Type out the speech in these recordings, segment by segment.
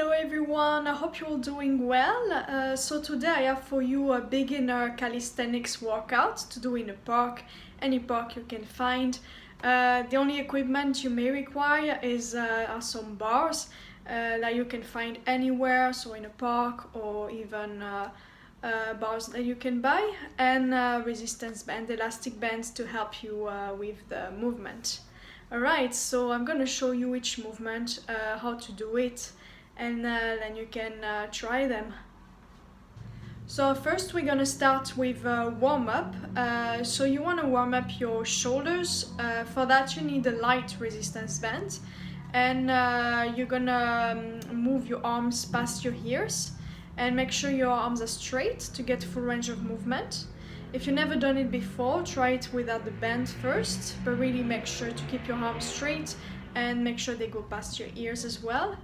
Hello everyone, I hope you're all doing well. So today I have for you a beginner calisthenics workout to do in a park, any park you can find. The only equipment you may require are some bars that you can find anywhere, so in a park or even bars that you can buy, and resistance band, elastic bands to help you with the movement. Alright, so I'm gonna show you each movement, how to do it, and then you can try them. So first we're gonna start with warm-up. So you want to warm up your shoulders. For that you need a light resistance band, and you're gonna move your arms past your ears and make sure your arms are straight to get full range of movement. If you've never done it before, try it without the band first, but really make sure to keep your arms straight and make sure they go past your ears as well.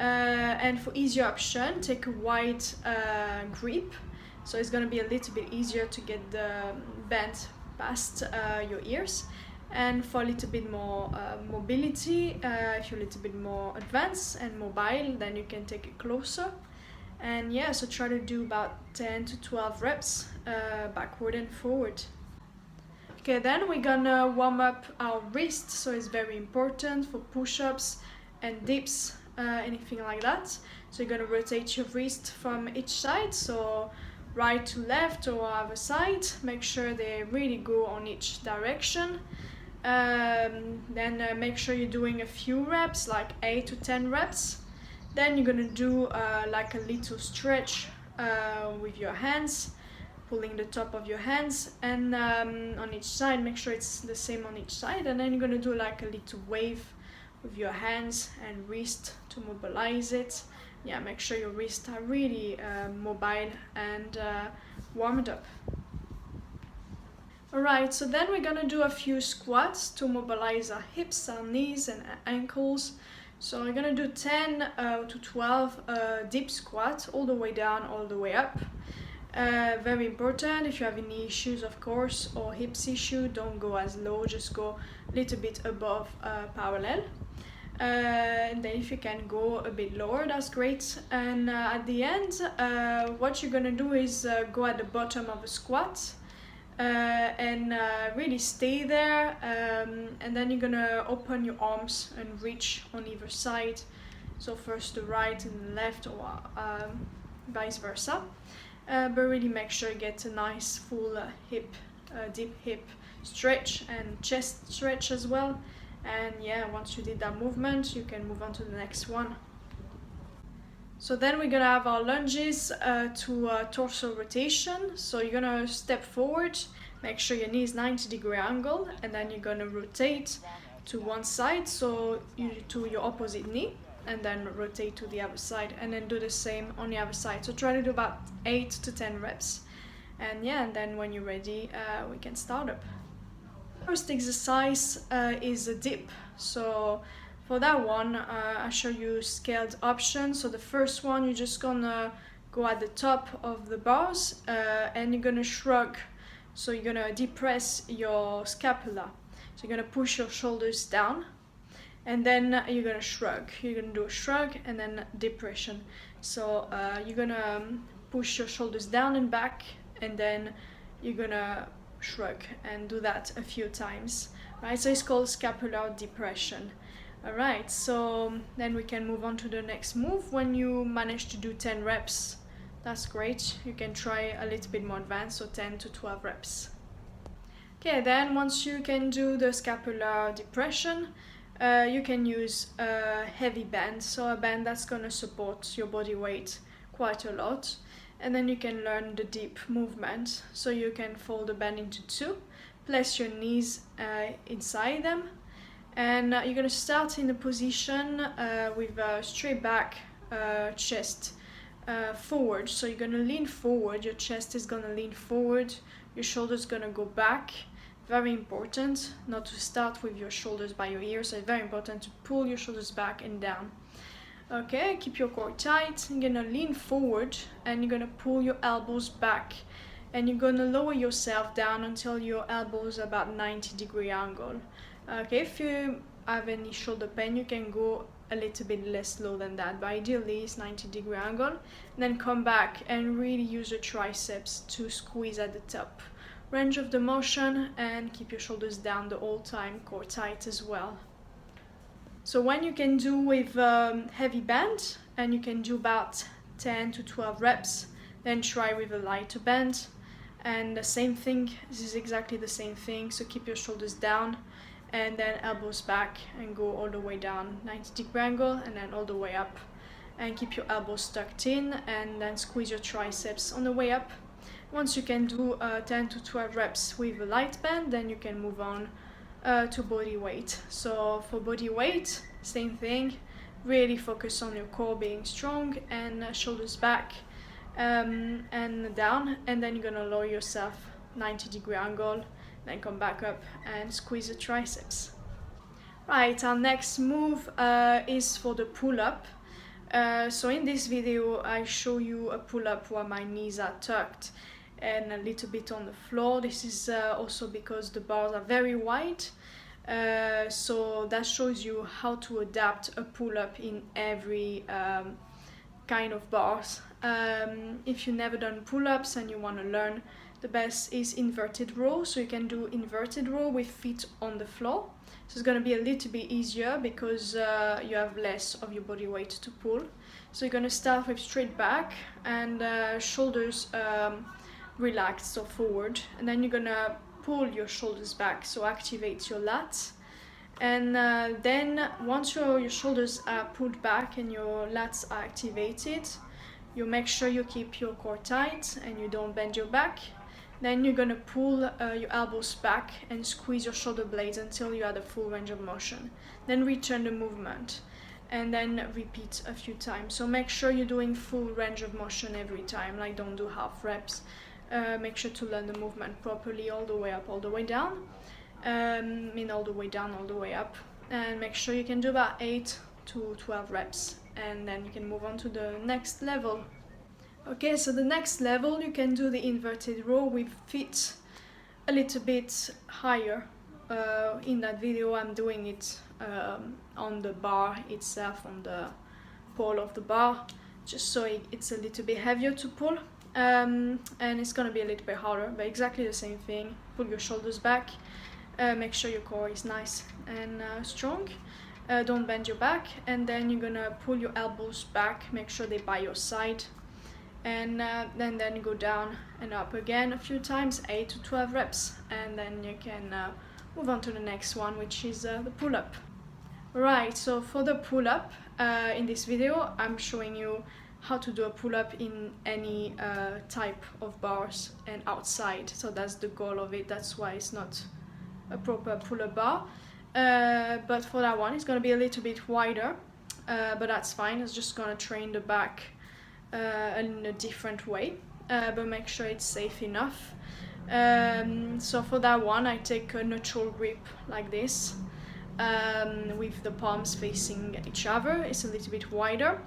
And for easier option, take a wide grip, so it's going to be a little bit easier to get the band past your ears. And for a little bit more mobility, if you're a little bit more advanced and mobile, then you can take it closer. And yeah, so try to do about 10 to 12 reps backward and forward. Okay, then we're gonna warm up our wrists, so it's very important for push-ups and dips, anything like that. So you're gonna rotate your wrist from each side, so right to left or other side. Make sure they really go on each direction. Then make sure you're doing a few reps, like 8 to 10 reps. Then you're gonna do like a little stretch with your hands, pulling the top of your hands, and on each side, make sure it's the same on each side. And then you're gonna do like a little wave with your hands and wrist to mobilize it. Yeah, make sure your wrists are really mobile and warmed up. Alright, so then we're gonna do a few squats to mobilize our hips, our knees and our ankles. So we're gonna do 10 to 12 deep squats, all the way down, all the way up. Very important. If you have any issues, of course, or hips issue, don't go as low, just go a little bit above parallel. And then if you can go a bit lower, that's great. And at the end, what you're gonna do is go at the bottom of a squat. And really stay there, and then you're gonna open your arms and reach on either side, so first the right and the left, or vice versa, but really make sure you get a nice full deep hip stretch and chest stretch as well. And yeah, once you did that movement, you can move on to the next one. So then we're gonna have our lunges to torso rotation. So you're gonna step forward, make sure your knee is 90-degree angle, and then you're gonna rotate to one side, so to your opposite knee, and then rotate to the other side, and then do the same on the other side. So try to do about 8 to 10 reps. And yeah, and then when you're ready, we can start up. First exercise is a dip. So for that one, I show you scaled options. So the first one, you're just gonna go at the top of the bars and you're gonna shrug. So you're gonna depress your scapula. So you're gonna push your shoulders down, and then you're gonna shrug. You're gonna do a shrug and then depression. So you're gonna push your shoulders down and back, and then you're gonna shrug, and do that a few times. Right? So it's called scapular depression. Alright, so then we can move on to the next move. When you manage to do 10 reps, that's great. You can try a little bit more advanced, so 10 to 12 reps. Okay, then once you can do the scapular depression, you can use a heavy band, so a band that's gonna support your body weight quite a lot. And then you can learn the deep movement. So you can fold the band into two, place your knees inside them, and you're gonna start in the position with a straight back, chest forward. So you're gonna lean forward, your chest is gonna lean forward, your shoulders gonna go back. Very important not to start with your shoulders by your ears, so it's very important to pull your shoulders back and down. Okay, keep your core tight. You're gonna lean forward and you're gonna pull your elbows back, and you're gonna lower yourself down until your elbows are about 90-degree angle. Okay, if you have any shoulder pain, you can go a little bit less low than that, but ideally it's 90-degree angle. Then come back and really use your triceps to squeeze at the top range of the motion, and keep your shoulders down the whole time, core tight as well. So when you can do with heavy band, and you can do about 10 to 12 reps, then try with a lighter band. And the same thing, this is exactly the same thing, so keep your shoulders down, and then elbows back and go all the way down, 90-degree angle, and then all the way up. And keep your elbows tucked in, and then squeeze your triceps on the way up. Once you can do 10 to 12 reps with a light band, then you can move on to body weight. So for body weight, same thing, really focus on your core being strong, and shoulders back and down, and then you're gonna lower yourself 90-degree angle, then come back up and squeeze the triceps. Right, our next move is for the pull-up. So in this video I show you a pull-up where my knees are tucked and a little bit on the floor. This is also because the bars are very wide, so that shows you how to adapt a pull-up in every kind of bars. If you've never done pull-ups and you want to learn, the best is inverted row. So you can do inverted row with feet on the floor. So it's going to be a little bit easier because you have less of your body weight to pull. So you're going to start with straight back and shoulders relaxed or forward, and then you're going to pull your shoulders back, so activate your lats. And then once your shoulders are pulled back and your lats are activated, you make sure you keep your core tight and you don't bend your back. Then you're going to pull your elbows back and squeeze your shoulder blades until you have the full range of motion. Then return the movement and then repeat a few times. So make sure you're doing full range of motion every time, like don't do half reps. Make sure to learn the movement properly, all the way up, all the way down. All the way down, all the way up. And make sure you can do about 8 to 12 reps. And then you can move on to the next level. Okay, so the next level, you can do the inverted row with feet a little bit higher. In that video I'm doing it on the bar itself, on the pole of the bar, just so it's a little bit heavier to pull. And it's gonna be a little bit harder, but exactly the same thing. Pull your shoulders back, make sure your core is nice and strong. Don't bend your back, and then you're gonna pull your elbows back, make sure they're by your side, and then go down and up again a few times, 8 to 12 reps, and then you can move on to the next one, which is the pull-up. Right, so for the pull-up, in this video I'm showing you how to do a pull-up in any type of bars and outside. So that's the goal of it, that's why it's not a proper pull-up bar. But for that one it's going to be a little bit wider, but that's fine. It's just going to train the back in a different way, but make sure it's safe enough. So for that one I take a neutral grip like this, with the palms facing each other. It's a little bit wider.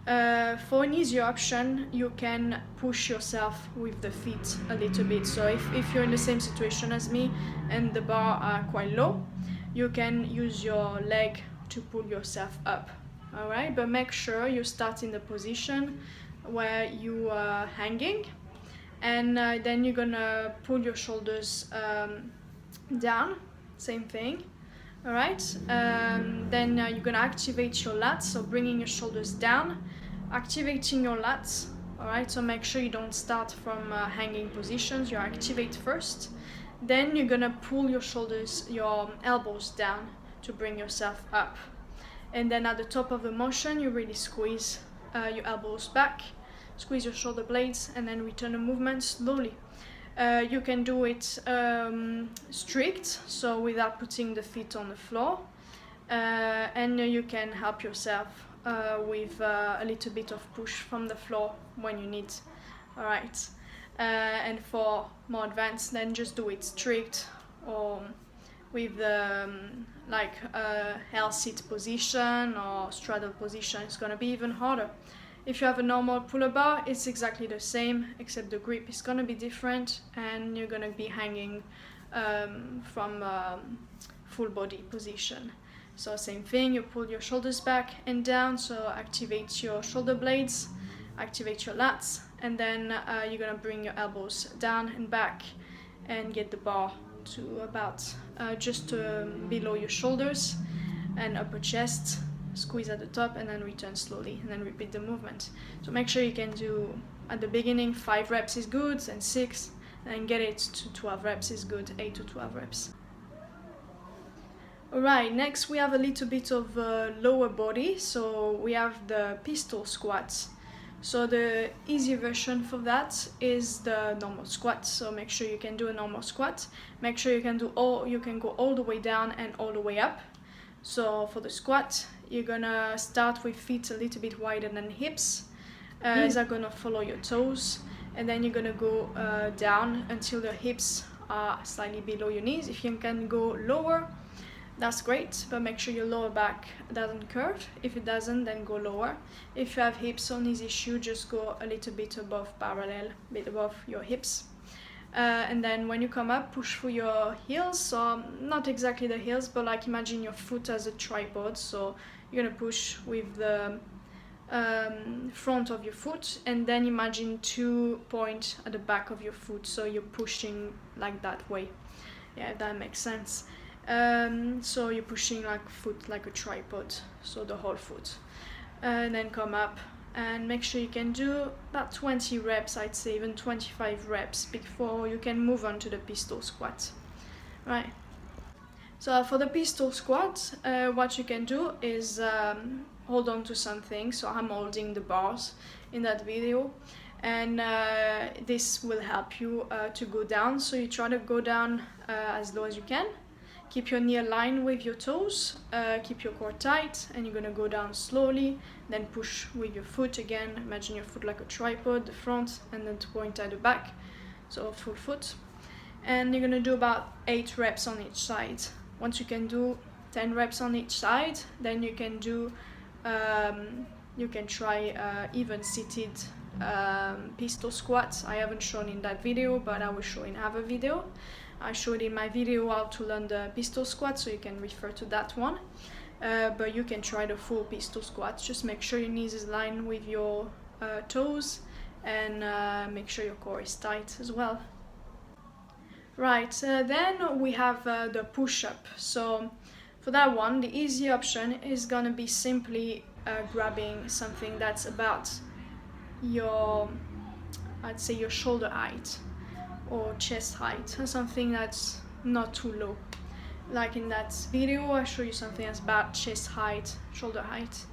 For an easier option, you can push yourself with the feet a little bit. So if you're in the same situation as me and the bar are quite low, you can use your leg to pull yourself up. Alright, but make sure you start in the position where you are hanging, and then you're gonna pull your shoulders down, same thing. Alright, then you're gonna activate your lats, so bringing your shoulders down, activating your lats. Alright, so make sure you don't start from hanging positions, you activate first. Then you're gonna pull your shoulders, your elbows down to bring yourself up. And then at the top of the motion, you really squeeze your elbows back, squeeze your shoulder blades, and then return the movement slowly. You can do it strict, so without putting the feet on the floor, and you can help yourself with a little bit of push from the floor when you need. Alright, and for more advanced, then just do it strict or with like a L-sit position or straddle position. It's gonna be even harder. If you have a normal pull-up bar, it's exactly the same, except the grip is gonna be different, and you're gonna be hanging from full body position. So same thing, you pull your shoulders back and down, so activate your shoulder blades, activate your lats, and then you're gonna bring your elbows down and back and get the bar to about just below your shoulders and upper chest. Squeeze at the top and then return slowly and then repeat the movement. So make sure you can do at the beginning 5 reps is good, and 6, and get it to 12 reps is good, 8 to 12 reps. Alright, next we have a little bit of lower body, so we have the pistol squats. So the easy version for that is the normal squat. So make sure you can do a normal squat. Make sure you can go all the way down and all the way up. So for the squat, you're gonna start with feet a little bit wider than hips. These are gonna follow your toes, and then you're gonna go down until the hips are slightly below your knees. If you can go lower, that's great, but make sure your lower back doesn't curve. If it doesn't, then go lower. If you have hips or knees issue, just go a little bit above parallel, a bit above your hips. And then when you come up, push through your heels, so not exactly the heels, but like imagine your foot as a tripod. So you're gonna push with the front of your foot, and then imagine 2 points at the back of your foot, so you're pushing like that way. Yeah, if that makes sense. So you're pushing like foot like a tripod, so the whole foot, and then come up and make sure you can do about 20 reps, I'd say even 25 reps before you can move on to the pistol squat. Right, so for the pistol squat, what you can do is hold on to something. So I'm holding the bars in that video, and this will help you to go down. So you try to go down as low as you can. Keep your knee aligned with your toes, keep your core tight, and you're gonna go down slowly, then push with your foot again. Imagine your foot like a tripod, the front, and then to point at the back, so full foot. And you're gonna do about 8 reps on each side. Once you can do 10 reps on each side, then you can do, you can try even seated pistol squats. I haven't shown in that video, but I will show in other video. I showed in my video how to learn the pistol squat, so you can refer to that one. But you can try the full pistol squat. Just make sure your knees is aligned with your toes, and make sure your core is tight as well. Right, then we have the push-up. So for that one, the easy option is gonna be simply grabbing something that's about your, I'd say your shoulder height or chest height, or something that's not too low. Like in that video, I show you something that's about chest height, shoulder height.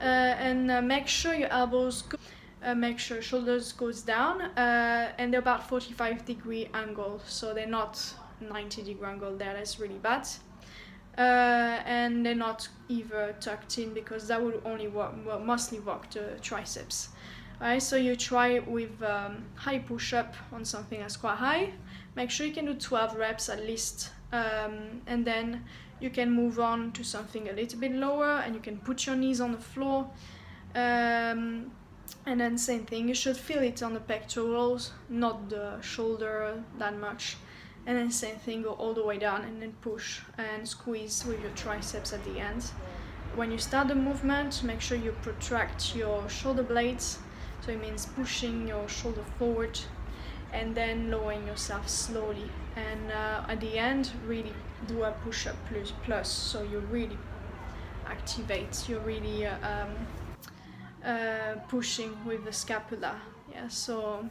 And make sure your elbows go, make sure shoulders goes down, and they're about 45-degree angle, so they're not 90-degree angle there, that's really bad. And they're not either tucked in, because that would only work, well, mostly work the triceps. Alright, so you try with high push-up on something that's quite high. Make sure you can do 12 reps at least, and then you can move on to something a little bit lower, and you can put your knees on the floor. And then same thing, you should feel it on the pectorals, not the shoulder that much. And then same thing, go all the way down and then push and squeeze with your triceps at the end. When you start the movement, make sure you protract your shoulder blades. So it means pushing your shoulder forward and then lowering yourself slowly. And at the end, really do a push-up plus. So you really activate, you're really pushing with the scapula. Yeah, so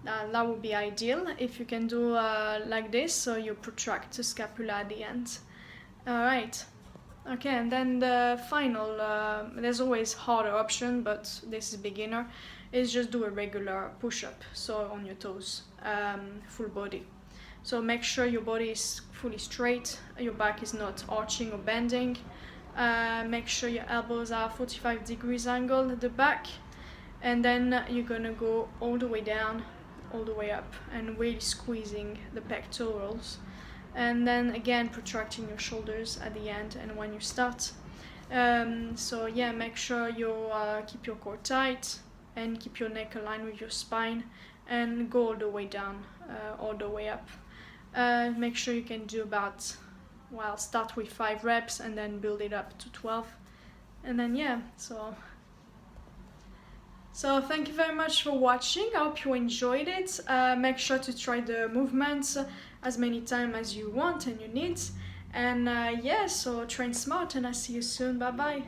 that would be ideal if you can do like this, so you protract the scapula at the end. Alright. Okay, and then the final, there's always harder option, but this is beginner, is just do a regular push-up, so on your toes, full body. So make sure your body is fully straight, your back is not arching or bending. Make sure your elbows are 45 degrees angle at the back, and then you're gonna go all the way down, all the way up, and really squeezing the pectorals. And then again protracting your shoulders at the end and when you start. So yeah, make sure you keep your core tight and keep your neck aligned with your spine, and go all the way down, all the way up. Make sure you can do about well, start with 5 reps and then build it up to 12. And then yeah, so thank you very much for watching. I hope you enjoyed it. Make sure to try the movements as many times as you want and you need. And yeah, so train smart, and I'll see you soon. Bye bye.